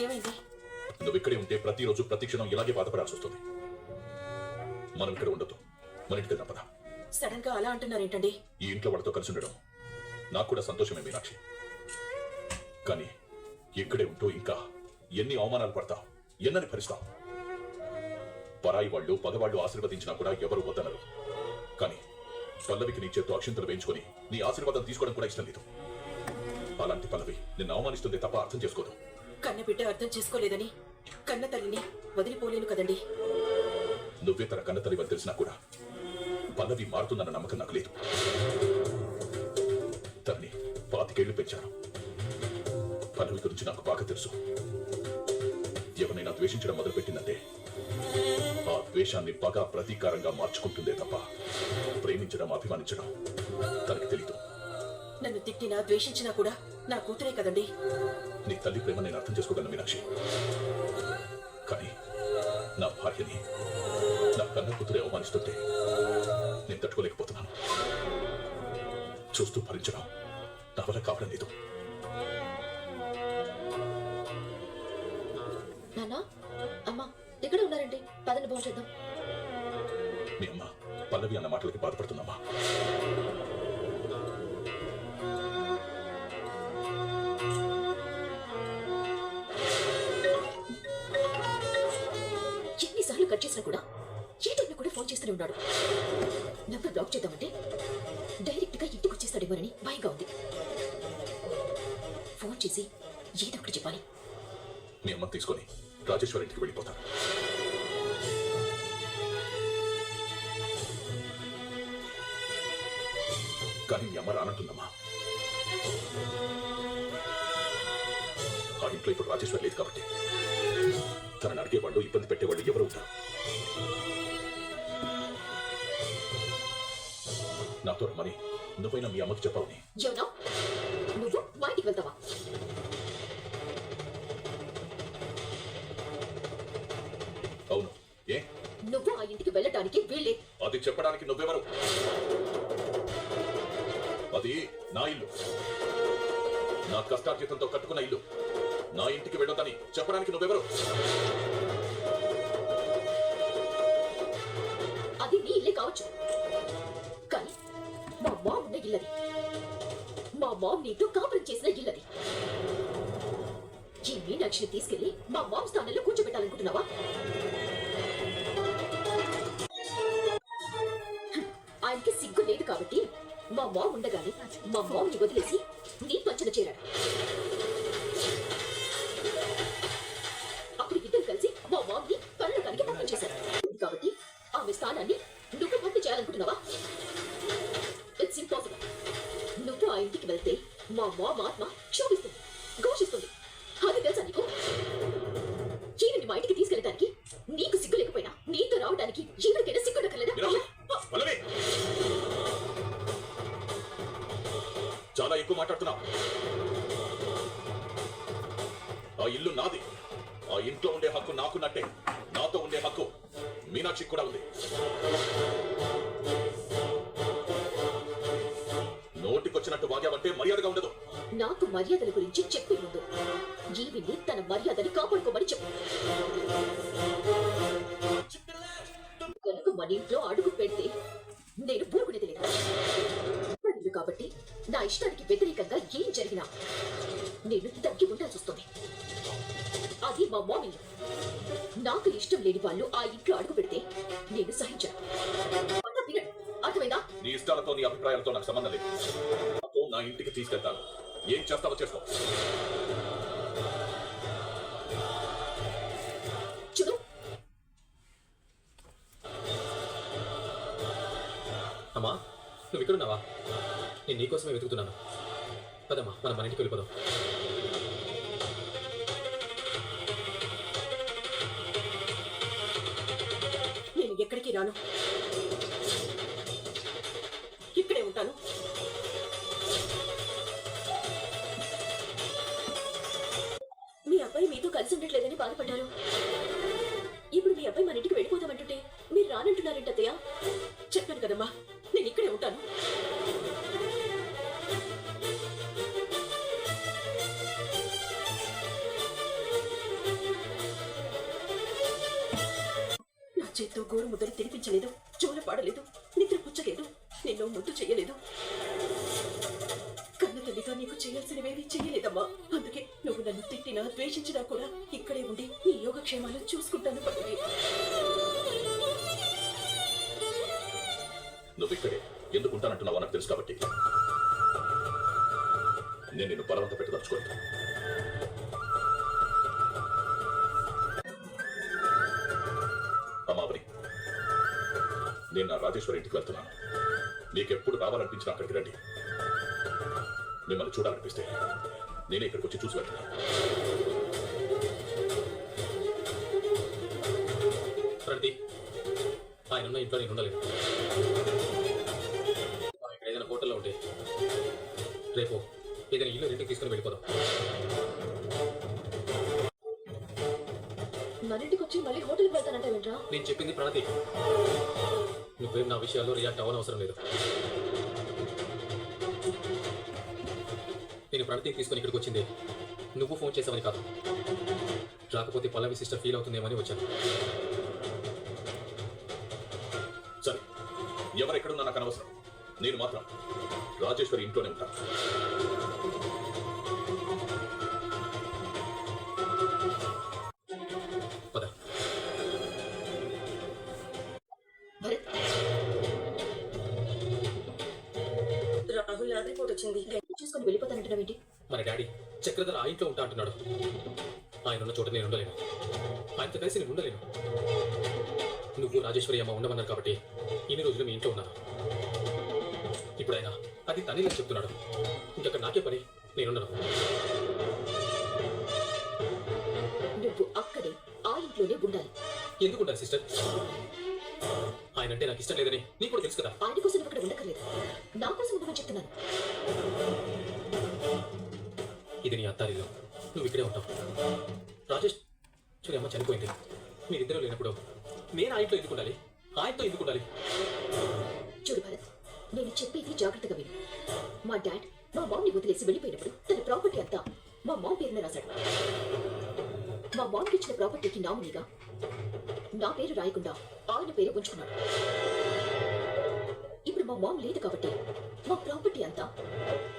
ఏమైంది? నువ్వు ఇక్కడే ఉంటే ప్రతిరోజు ప్రతి క్షణం ఇలాగే బాధపడాల్సి వస్తుంది. మనం ఇక్కడ ఉండొద్దు, మన ఇంటికి వెళ్దాం పద. సడన్ గా అలా అంటున్నారేంటండి? ఈ ఇంట్లో వాళ్ళతో కలిసి ఉండడం నాకు కూడా సంతోషమే మీనాక్షి. కానీ ఇక్కడే ఉంటూ ఇంకా ఎన్ని అవమానాలు పడతావు, ఎన్నని భరిస్తావు? పరాయి వాళ్ళు పగవాళ్ళు ఆశీర్వదించినా కూడా ఎవరు వద్దనరు. కానీ పల్లవికి నీ చేత్తో అక్షింతలు వేయించుకొని నీ ఆశీర్వాదం తీసుకోవడం కూడా ఇష్టం లేదు. అలాంటి పల్లవి నిన్ను అవమానిస్తుంది తప్ప అర్థం చేసుకోదు. కన్న బిడ్డ అర్థం చేసుకోలేదని కన్న తల్లిని వదిలిపోలేను కదండి. నువ్వే తన కన్న తల్లివని తెలిసినా కూడా పల్లవి మారుతుందన్న నమ్మకం నాకు లేదు. తన్ని 25 ఏళ్లు పెంచాను. పల్లవి గురించి నాకు బాగా తెలుసు. ఎవరినైనా ద్వేషించడం మొదలుపెట్టిందంటే ఆ ద్వేషాన్ని పగా ప్రతీకారంగా మార్చుకుంటుందే తప్ప ప్రేమించడం, అభిమానించడం తనకి తెలీదు. నన్ను తిట్టినా ద్వేషించినా కూడా నా కూతురే కదండి. నీ తల్లి ప్రేమ నేను అర్థం చేసుకోగలను మీనాక్షి. కానీ నా భార్యని, నా కన్న కూతురే అవమానిస్తుంటే నేను తట్టుకోలేకపోతున్నాను. చూస్తూ భరించడం నా వల్ల కావడం లేదు. నాన్నా, అమ్మా ఇక్కడ ఉన్నారండి, పదండి భోజనం చేద్దాం. మీ అమ్మ పల్లవి అన్న మాటలకి బాధపడుతుందమ్మా. ఎన్నిసార్లు కట్ చేసినా కూడా ఏ టైంలో కూడా ఫోన్ చేస్తూనే ఉన్నాడు. నంబర్ బ్లాక్ చేద్దామంటే డైరెక్ట్ గా ఇంటికి వచ్చేస్తాడేమోనని భయంగా ఉంది. ఫోన్ చేసి ఏదో ఒకటి చెప్పాలి. మీ అమ్మ తీసుకొని రాజేశ్వరి ఇంటికి వెళ్ళిపోతాను. కానీ మీ అమ్మ రానంటుందమ్మా. ఆ ఇంట్లో ఇప్పుడు రాజేశ్వరి లేదు కాబట్టి తనని అడిగేవాళ్ళు, ఇబ్బంది పెట్టేవాళ్ళు ఎవరు ఉంటారు? నాతో రమ్మని నువ్వైనా మీ అమ్మకి చెప్పావని. యోనా, నువ్వు మా ఇంటికి వెళ్తావా? అవును. ఏ? నువ్వు ఆ ఇంటికి వెళ్ళటానికి వీళ్ళే. అది చెప్పడానికి నువ్వెవరు? అది నా ఇల్లు, నా కష్టార్జితంతో కట్టుకున్న ఇల్లు. నా ఇంటికి వెళ్ళొద్దని చెప్పడానికి నువ్వెవరు? అది నీ ఇల్లే కావచ్చు, కానీ మా మామ్ ఉన్న ఇల్లది. మా మామ్ నీతో కాపురం చేసిన ఇల్లది. ఈ మీనాక్షిని తీసుకెళ్లి మా మామ్ స్థానంలో కూర్చోబెట్టాలనుకుంటున్నావా? ఆయనకి సిగ్గు లేదు కాబట్టి మా మామ్ ఉండగానే మా మామ్ని వదిలేసి నీ పంచన చేరాడు. అప్పుడు ఇద్దరు కలిసి మా మామ్ని పరలోకానికి పంపించేశారు. కాబట్టి ఆమె స్థానాన్ని నువ్వు భర్తీ చేయాలనుకుంటున్నావా? It's impossible. నువ్వు ఆ ఇంటికి వెళ్తే మా మామ్ ఆత్మ క్షోభిస్తుంది, ఘోషిస్తుంది. అది తెలుసా నీకు? ఈయనని మా ఇంటికి తీసుకెళ్ళడానికి నీకు సిగ్గు లేకపోయినా నీతో రావడానికి ఎవరికైనా సిగ్గుండకలేదా? చాలా ఎక్కువ మాట్లాడుతున్నావు. ఆ ఇల్లు నాది. ఆ ఇంట్లో ఉండే హక్కు నాకున్నట్టే నాతో ఉండే హక్కు మీనాక్షికి కూడా ఉంది. నోటికొచ్చినట్టు వాగావంటే మర్యాదగా ఉండదు. నాకు మర్యాదల గురించి చెప్పే ముందు ఈవిని తన మర్యాదని కాపాడుకోమని చెప్పు. కనుక మన ఇంట్లో అడుగు పెడితే నేను ఊరుకునేది లేదు. కాబట్టి నా ఇష్టానికి వ్యతిరేకంగా ఏం జరిగినా నేను తగ్గి ఉండాల్సి వస్తుంది. అది మా మామీ. నాకు ఇష్టం లేని వాళ్ళు ఆ ఇంట్లో అడుగు పెడితే నేను సహించాను. అర్థమైందా? నీ ఇష్టాలతో, నీ అభిప్రాయాలతో నాకు సంబంధం లేదు. నా ఇంటికి తీసుకెళ్తాను. ఏం చేస్తావో చేసుకో. చూడు, అమ్మా నువ్వు ఇక్కడున్నావా? నేను నీకోసమే వెతుకుతున్నాను. పదమ్మా, మనం మన ఇంటికి వెళ్ళిపోదాం. నేను ఎక్కడికి రాను, ఇక్కడే ఉంటాను. మీ అబ్బాయి మీతో కలిసి ఉండట్లేదని బాధపడ్డారు. ఇప్పుడు మీ అబ్బాయి మన ఇంటికి వెళ్ళిపోతామంటుంటే మీరు రానంటున్నారంట అత్తయ్య. చెప్పాను కదమ్మా, నేను ఇక్కడే ఉంటాను. చేత్తో గోరు ముద్దలు తినిపించలేదు, జోల పాడలేదు, నిద్ర పుచ్చలేదు, నిన్ను ముద్దు చెయ్యలేదు. కన్న తల్లిగా నీకు చేయాల్సినవేమీ చెయ్యలేదమ్మా. అందుకే నువ్వు నన్ను తిట్టినా ద్వేషించినా కూడా ఇక్కడే ఉండి నీ యోగక్షేమాలు చూసుకుంటాను పల్లవి. నువ్వు ఇక్కడే ఎందుకుంటానంటున్నావో నాకు తెలుసు కాబట్టి నేను నిన్ను బలవంత పెట్టదలుచుకోలేదు. అమ్మావరి, నేను నా రాజేశ్వరి ఇంటికి వెళ్తున్నాను. నీకెప్పుడు రావాలనిపించినా అక్కడికి రండి. మిమ్మల్ని చూడాలనిపిస్తే నేనే ఇక్కడికి వచ్చి చూసి వెళ్తున్నాను. ప్రణతి, ఆయన ఉన్న ఇంట్లో నేను ఉండలేను. ఇక్కడ ఏదైనా హోటల్లో ఉంటే రేపు ఏదైనా ఇల్లు రెంట్కి తీసుకుని వెళ్ళిపోదాం. మన ఇంటికి వచ్చి మళ్ళీ హోటల్కి వెళ్తానంటే వింట్రా? నేను చెప్పింది ప్రణతి, నువ్వేం నా విషయాల్లో రియాక్ట్ అవ్వనవసరం లేదు. నేను ప్రణతిని తీసుకొని ఇక్కడికి వచ్చింది నువ్వు ఫోన్ చేసావని కాదు, రాకపోతే పల్లవి సిస్టర్ ఫీల్ అవుతుందేమని వచ్చాను. సరే, ఎవరెక్కడున్నా నాకు అనవసరం. నేను మాత్రం రాజేశ్వరి ఇంట్లోనే ఉంటాను. పద. భరత్, రాహుల్ రాత్రి పూట వచ్చింది, చూసుకొని వెళ్ళిపోతానంటున్నావేంటి? మన డాడీ చక్రధర ఆ ఇంట్లో ఉంటా అంటున్నాడు. ఆయన ఉన్న చోట నేను ఉండలేను, ఆయనతో కలిసి నేను ఉండలేను. నువ్వు రాజేశ్వరి అమ్మ ఉండమన్నారు కాబట్టి ఇన్ని రోజులు మీ ఇంట్లో ఉన్నాను. ఇప్పుడు ఆయన అది తనీలని చెప్తున్నాడు. ఇంకక్కడ నాకే పని, నేనుండను. నువ్వు అక్కడే ఆ ఇంట్లోనే ఉండాలి. ఎందుకు ఉండాలి సిస్టర్? ఆయన అంటే నాకు ఇష్టం లేదని నీకు కూడా తెలుసు కదా. ఆయన కోసం నువ్వు అక్కడ ఉండక్కర్లేదు, నా కోసం ఉండమని చెప్తున్నాను. ఇది నీ అత్తారిలో, నువ్వు ఇక్కడే ఉంటావు. రాజేశ్వరి అమ్మ చనిపోయింది, మీరిద్దరూ లేనప్పుడు నేను ఆ ఇంట్లో ఎందుకు ఉండాలి? ఆయనతో ఎందుకు ఉండాలి? చూడు భరత్, నేను చెప్పేది జాగ్రత్తగా విను. మా డాడ్ మా మామ్ని వదిలేసి వెళ్ళిపోయినప్పుడు తన ప్రాపర్టీ అంతా మా మామ్ పేరున రాశాడు. మా మామ్కి ఇచ్చిన ప్రాపర్టీకి నామినీగా నా పేరు రాయకుండా ఆయన పేరు ఉంచుకున్నాడు. ఇప్పుడు మా మామ్ లేదు కాబట్టి మా ప్రాపర్టీ అంతా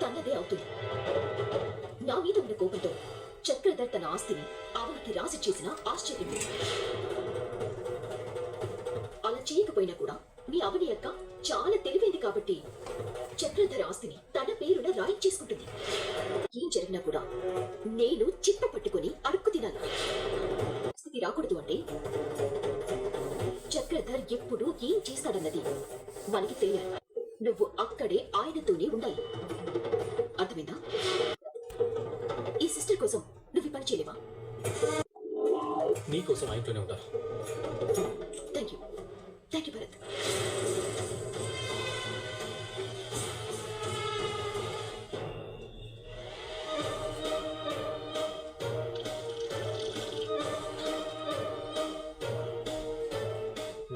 తనదే అవుతుంది. నా మీద ఉన్న కోపంతో చక్రధర్ తన ఆస్తిని ఆవిడకి రాసి చేసిన ఆశ్చర్యం లేదు. అలా చేయకపోయినా కూడా మీ అవని అక్క చాలా తెలివైంది కాబట్టి చక్రధర ఆస్తిని తన పేరున రాయించేసుకుంటుంది. ఏం జరిగినా కూడా నేను చిప్ప పట్టుకొని అడుక్కు తినాలి. స్థితి రాకూడదు అంటే చక్రధర్ ఎప్పుడు ఏం చేస్తాడన్నది మనకి తెలియాలి. నువ్వు అక్కడే ఆయనతోనే ఉండాలి, అర్థమైందా? ఈ సిస్టర్ కోసం నువ్వు ఈ పని చేయలేవా? నీ కోసం ఆ ఇంట్లోనే ఉండాలి. Thank you Bharat.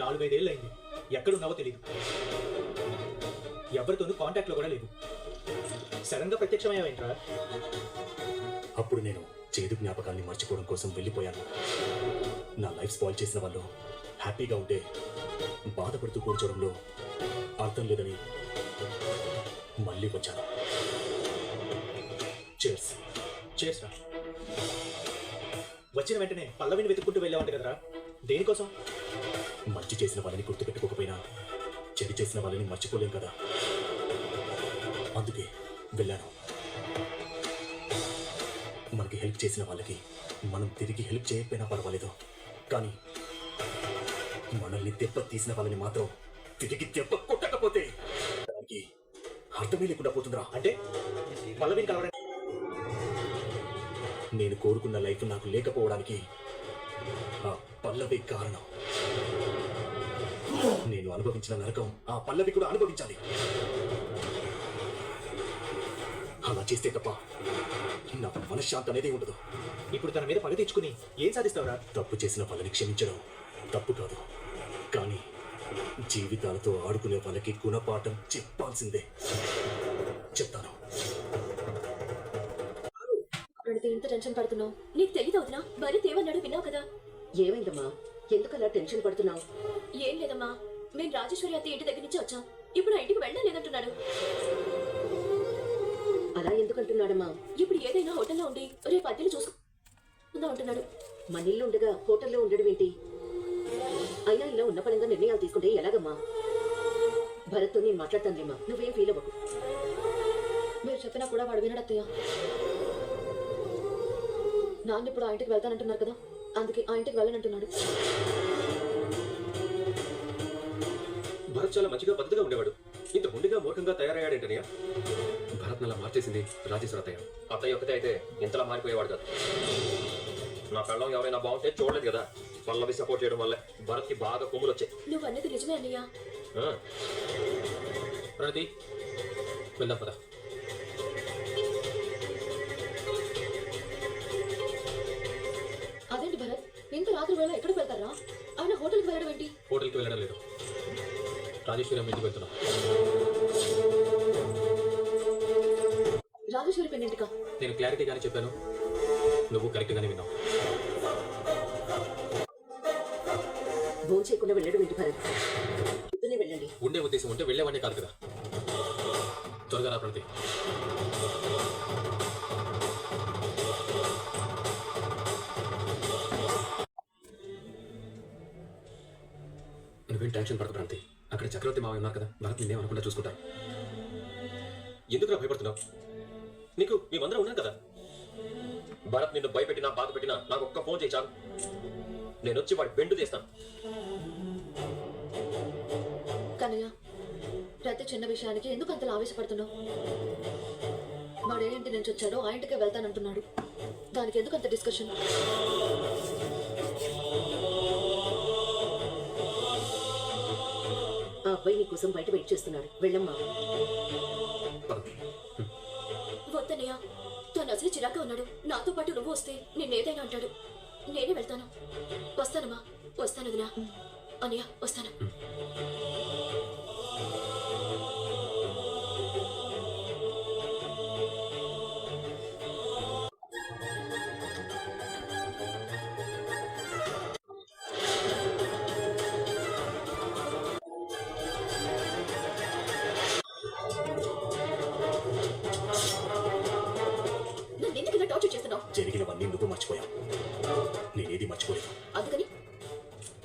నాలుగైదేళ్ళైంది, ఎక్కడున్నావో తెలియదు, ఎవరితోనూ కాంటాక్ట్లో కూడా లేదు. సడన్ గా ప్రత్యక్షమయ్యావేంట్రా? అప్పుడు నేను చేదు జ్ఞాపకాన్ని మర్చిపోవడం కోసం వెళ్ళిపోయాను. నా లైఫ్ స్పాయిల్ చేసిన వాళ్ళు హ్యాపీగా ఉంటే బాధపడుతూ కూర్చోవడంలో అర్థం లేదని మళ్ళీ వచ్చాను. చేర్స్. చేస్తా. వచ్చిన వెంటనే పల్లవిని వెతుక్కుంటూ వెళ్ళావంట కదరా, దేనికోసం? మంచి చేసిన వాళ్ళని గుర్తుపెట్టుకోకపోయినా చెడు చేసిన వాళ్ళని మర్చిపోలేం కదా, అందుకే వెళ్ళాను. మనకి హెల్ప్ చేసిన వాళ్ళకి మనం తిరిగి హెల్ప్ చేయకపోయినా పర్వాలేదు, కానీ మనల్ని దెబ్బ తీసిన వాళ్ళని మాత్రం తిరిగి దెబ్బ కొట్టకపోతే దానికి అర్థమే లేకుండా పోతుందిరా. అంటే పల్లవిని కలవడం నేను కోరుకున్న లైఫ్ నాకు లేకపోవడానికి ఆ పల్లవి కారణం. నేను అనుభవించిన నరకం ఆ పల్లవి కూడా అనుభవించాలి. అలా చేస్తే తప్ప నాకు మనశ్శాంతి అనేది ఉండదు. ఇప్పుడు తన మీద పగ తెచ్చుకుని ఏం సాధిస్తావురా? తప్పు చేసిన వాళ్ళని క్షమించడం తప్పు కాదు, కానీ జీవితాలతో ఆడుకునే వాళ్ళకి గుణపాఠం చెప్పాల్సిందే. చెప్తాను. ప్రణతి, ఇంత టెన్షన్ పడుతున్నావు? నీకు తెలియదు వదినా, భరత్ ఏమన్నాడు విన్నావు కదా? ఏమైందమ్మా? ఎందుకలా టెన్షన్ పడుతున్నావు? ఏం లేదమ్మా, మేము రాజేశ్వరి అత్త ఇంటి దగ్గర నుంచి వచ్చాం. ఇప్పుడు ఆ ఇంటికి వెళ్ళలేదంటున్నాడు. అలా ఎందుకంటున్నాడమ్మా? ఇప్పుడు ఏదైనా హోటల్లో ఉండి రేపు అద్దెలు చూసుకుందాం అంటున్నాడు. మన ఇల్లు ఉండగా హోటల్లో ఉండడం ఏంటి? అయినా ఇలా ఉన్న పరంగా నిర్ణయాలు తీసుకుంటే ఎలాగమ్మా? భరత్తో నేను మాట్లాడతానులేమ్మా, నువ్వేం ఫీల్ అవ్వకు. మీరు చెప్పినా కూడా వాడు వినడత్తయ్య. నాన్న ఇప్పుడు ఆ ఇంటికి వెళ్తానంటున్నారు కదా, అందుకే ఆ ఇంటికి వెళ్ళనంటున్నాడు. భరత్ చాలా మంచిగా పద్ధతిగా ఉండేవాడు. ఇంత గుండెగా మూర్ఖంగా తయారయ్యాడేంటనయ్య? భరత్ నల్ల మార్చేసింది రాజేశ్వర అత్తయ్య. అత్తయ్య ఒక్కతే అయితే ఇంతలా మారిపోయేవాడు కాదు. నా పెళ్ళం ఎవరైనా బాగుంటే చూడలేదు కదా, పల్లవి సపోర్ట్ చేయడం వల్లే భరత్కి బాగా కొమ్ములు వచ్చాయి. నువ్వు అన్నది నిజమే అన్నయ్య. ఆ, ప్రణతి వెళ్దాం పద. అదేంటి భరత్, ఇంత రాత్రి వేళ ఎక్కడికి వెళ్తారా? ఆయన హోటల్కి వెళ్ళడం ఏంటి? హోటల్కి వెళ్ళడం లేదు, రాజేశ్వరి అమ్మ ఇంటికి వెళ్తున్నాం. రాజేశ్వరి పెళ్ళింటికా? నేను క్లారిటీగానే చెప్పాను, నువ్వు కరెక్ట్గానే విన్నావు. భోజనం చేయకుండా వెళ్ళడం ఏంటి భరత్? పొద్దున్నే వెళ్ళండి. ఉండే ఉద్దేశం ఉంటే వెళ్ళేవాడినే కాదు కదా. త్వరగా రా ప్రణతి. నువ్వేం టెన్షన్ పడకు ప్రణతి, అక్కడ చక్రవర్తి మావ ఉన్నారు కదా, భరత్ నిన్నేం అనుకుంటా చూసుకుంటారు. ఎందుకురా భయపడుతున్నావు? నీకు మేమందరం ఉన్నాం కదా. భరత్ నిన్ను భయపెట్టినా బాధ పెట్టినా నాకు ఒక్క ఫోన్ చేయి చాలు. నేను వచ్చి వాడి బెండు తీస్తాను. కన్నయ్య, ప్రతి చిన్న విషయానికి ఎందుకు అంతలా ఆవేశపడుతున్నావు? వాడు ఏ ఇంటి నుంచి వచ్చాడో ఆ ఇంటికే వెళ్తానంటున్నాడు. దానికి ఎందుకు అంత డిస్కషన్? ఆ అబ్బాయి నీ కోసం బయట వెయిట్ చేస్తున్నాడు, వెళ్ళమ్మా. వద్దన్నయ్య, తను అసలు చిరాగ్గా ఉన్నాడు. నాతో పాటు నువ్వు వస్తే నేనేదైనా అంటాడు. నేనే వెళ్తాను. వస్తానమ్మా, వస్తాను వదినా. అన్నయ్య వస్తాను. నన్ను ఎందుకు ఇలా టార్చర్ చేస్తున్నావు? జరిగినవన్నీ నువ్వు మర్చిపోయావు, నేనేది మర్చిపోలేదు. అందుకని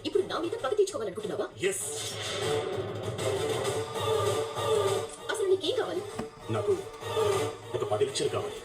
ఇప్పుడు నా మీద పగ తీర్చుకోవాలనుకుంటున్నావా? ఎస్, అసలు నీకేం కావాలి? నాకు ఒక 10 లక్షలు కావాలి.